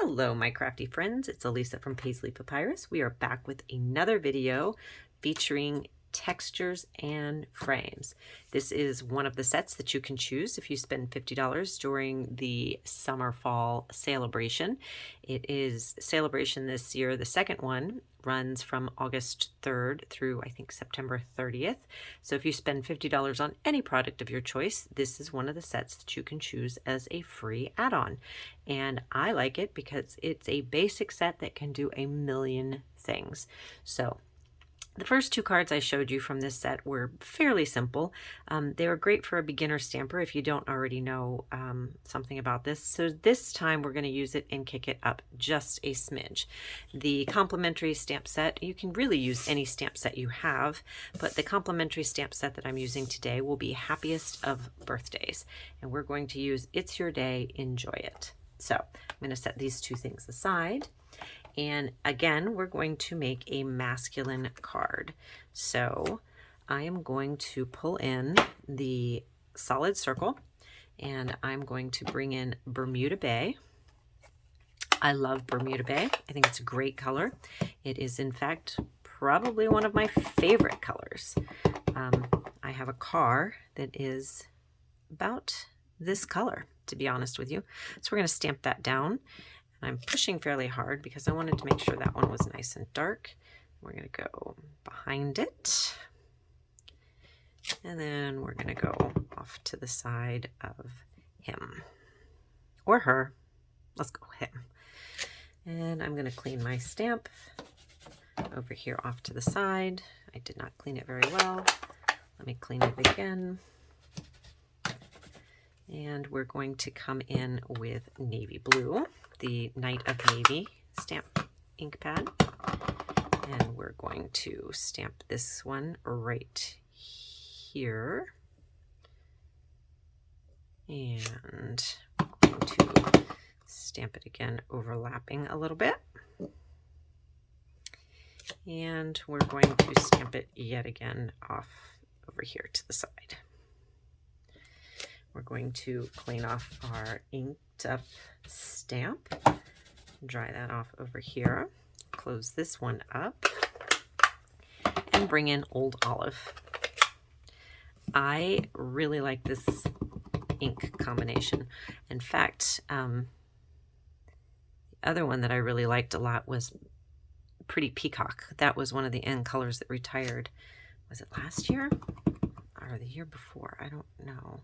Hello, my crafty friends. It's Elisa from Paisley Papyrus. We are back with another video featuring textures and frames. This is one of the sets that you can choose if you spend $50 during the summer-fall Sale-a-bration. It is Sale-a-bration this year. The second one runs from August 3rd through, I think, September 30th. So if you spend $50 on any product of your choice, this is one of the sets that you can choose as a free add-on. And I like it because it's a basic set that can do a million things. So the first two cards I showed you from this set were fairly simple. They were great for a beginner stamper if you don't already know something about this. So this time we're going to use it and kick it up just a smidge. The complimentary stamp set, you can really use any stamp set you have, but the complimentary stamp set that I'm using today will be Happiest of Birthdays. And we're going to use It's Your Day, Enjoy It. So I'm going to set these two things aside. And again, we're going to make a masculine card. So I am going to pull in the solid circle and I'm going to bring in Bermuda Bay. I love Bermuda Bay. I think it's a great color. It is, in fact, probably one of my favorite colors. I have a car that is about this color, to be honest with you. So we're going to stamp that down. I'm pushing fairly hard because I wanted to make sure that one was nice and dark. We're going to go behind it. And then we're going to go off to the side of him. Or her. Let's go him. And I'm going to clean my stamp over here off to the side. I did not clean it very well. Let me clean it again. And we're going to come in with navy blue, the Night of Navy stamp ink pad. And we're going to stamp this one right here. And we're going to stamp it again, overlapping a little bit. And we're going to stamp it yet again off over here to the side. We're going to clean off our inked up stamp, dry that off over here, close this one up, and bring in Old Olive. I really like this ink combination. In fact, the other one that I really liked a lot was Pretty Peacock. That was one of the end colors that retired. Was it last year or the year before? I don't know.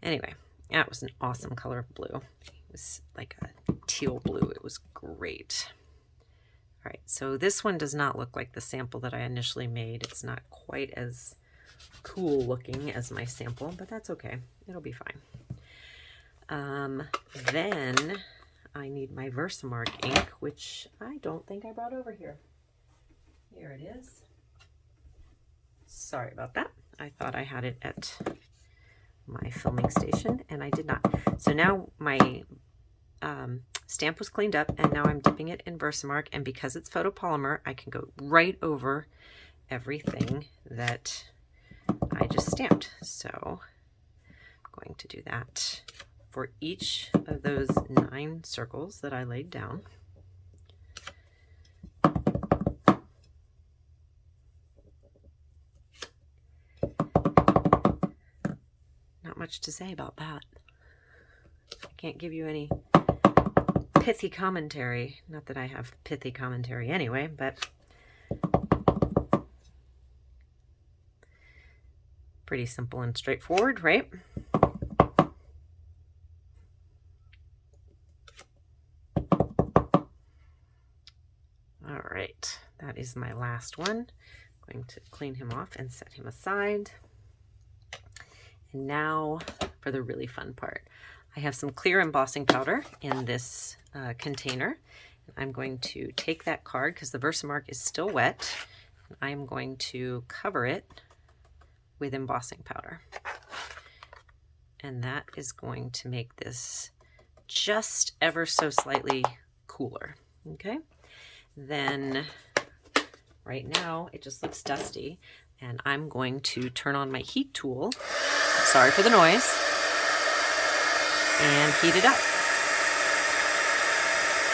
Anyway, that was an awesome color of blue. It was like a teal blue. It was great. All right, so this one does not look like the sample that I initially made. It's not quite as cool looking as my sample, but that's okay. It'll be fine. Then I need my Versamark ink, which I don't think I brought over here. Here it is. Sorry about that. I thought I had it at my filming station and I did not. So now my stamp was cleaned up and now I'm dipping it in Versamark, and because it's photopolymer I can go right over everything that I just stamped. So I'm going to do that for each of those 9 circles that I laid down. Much to say about that. I can't give you any pithy commentary. Not that I have pithy commentary anyway, but pretty simple and straightforward, right? All right, that is my last one. I'm going to clean him off and set him aside. And now for the really fun part. I have some clear embossing powder in this container. I'm going to take that card because the Versamark is still wet. I'm going to cover it with embossing powder. And that is going to make this just ever so slightly cooler. Okay? Then right now it just looks dusty, and I'm going to turn on my heat tool. Sorry for the noise. And heat it up.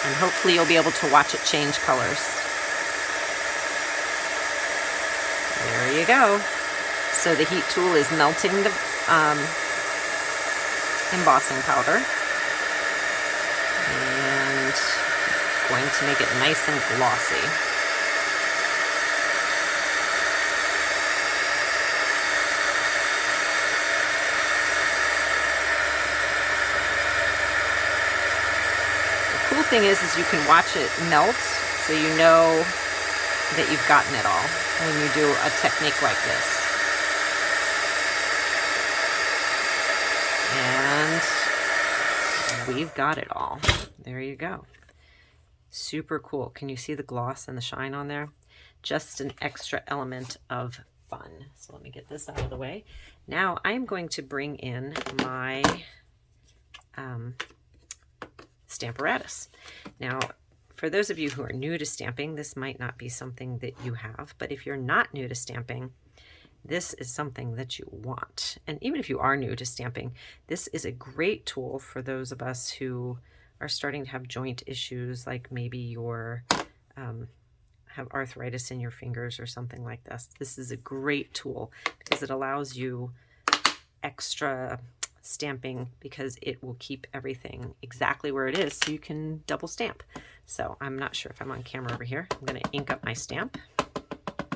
And hopefully you'll be able to watch it change colors. There you go. So the heat tool is melting the embossing powder and going to make it nice and glossy. The cool thing is you can watch it melt, so you know that you've gotten it all when you do a technique like this. And we've got it all. There you go. Super cool. Can you see the gloss and the shine on there? Just an extra element of fun. So let me get this out of the way. Now I'm going to bring in my Stamparatus. Now, for those of you who are new to stamping, this might not be something that you have, but if you're not new to stamping, this is something that you want. And even if you are new to stamping, this is a great tool for those of us who are starting to have joint issues, like maybe you're have arthritis in your fingers or something like this. This is a great tool because it allows you extra stamping because it will keep everything exactly where it is so you can double stamp. So I'm not sure if I'm on camera over here. I'm going to ink up my stamp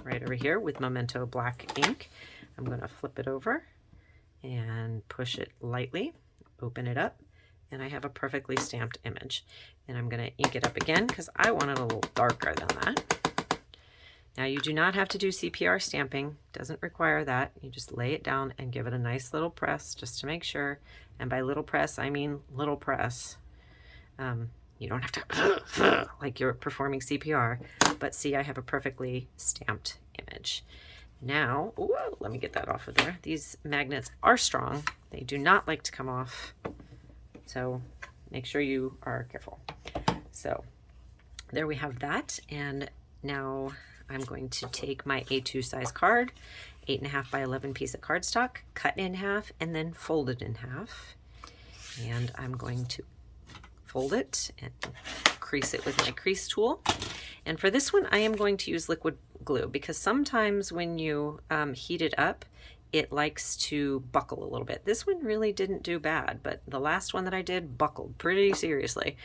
right over here with Memento black ink. I'm going to flip it over and push it lightly, open it up, and I have a perfectly stamped image. And I'm going to ink it up again because I want it a little darker than that. Now you do not have to do CPR stamping, doesn't require that. You just lay it down and give it a nice little press just to make sure. And by little press, I mean little press. You don't have to like you're performing CPR, but see, I have a perfectly stamped image. Now, whoa, let me get that off of there. These magnets are strong. They do not like to come off. So make sure you are careful. So there we have that. And now I'm going to take my A2 size card, 8.5 by 11 piece of cardstock, cut in half and then fold it in half. And I'm going to fold it and crease it with my crease tool. And for this one, I am going to use liquid glue because sometimes when you heat it up, it likes to buckle a little bit. This one really didn't do bad, but the last one that I did buckled pretty seriously.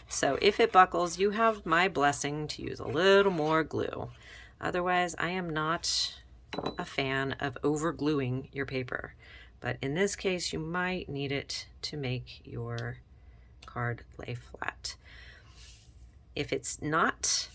So if it buckles, you have my blessing to use a little more glue. Otherwise, I am not a fan of over gluing your paper, but in this case, you might need it to make your card lay flat. If it's not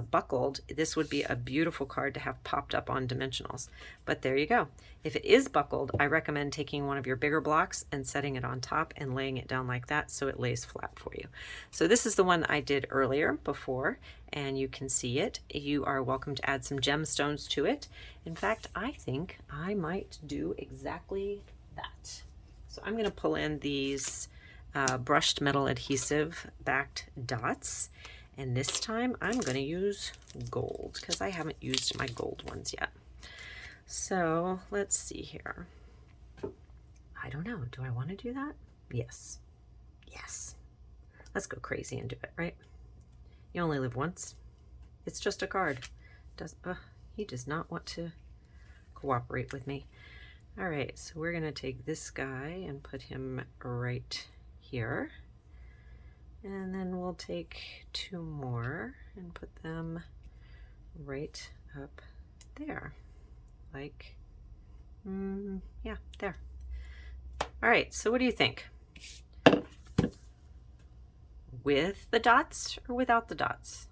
buckled, this would be a beautiful card to have popped up on dimensionals. But there you go. If it is buckled, I recommend taking one of your bigger blocks and setting it on top and laying it down like that so it lays flat for you. So this is the one I did earlier before, and you can see it. You are welcome to add some gemstones to it. In fact, I think I might do exactly that. So I'm going to pull in these brushed metal adhesive backed dots. And this time I'm going to use gold because I haven't used my gold ones yet. So let's see here. I don't know. Do I want to do that? Yes. Yes. Let's go crazy and do it, right? You only live once. It's just a card. He does not want to cooperate with me. All right, so we're going to take this guy and put him right here. And then we'll take two more and put them right up there. Like, yeah, there. All right, so what do you think? With the dots or without the dots?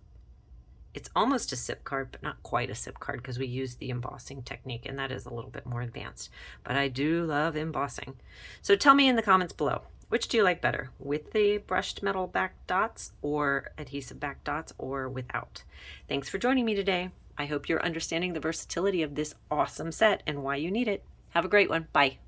It's almost a sip card, but not quite a sip card because we use the embossing technique and that is a little bit more advanced. But I do love embossing. So tell me in the comments below. Which do you like better, with the brushed metal back dots or adhesive back dots or without? Thanks for joining me today. I hope you're understanding the versatility of this awesome set and why you need it. Have a great one. Bye.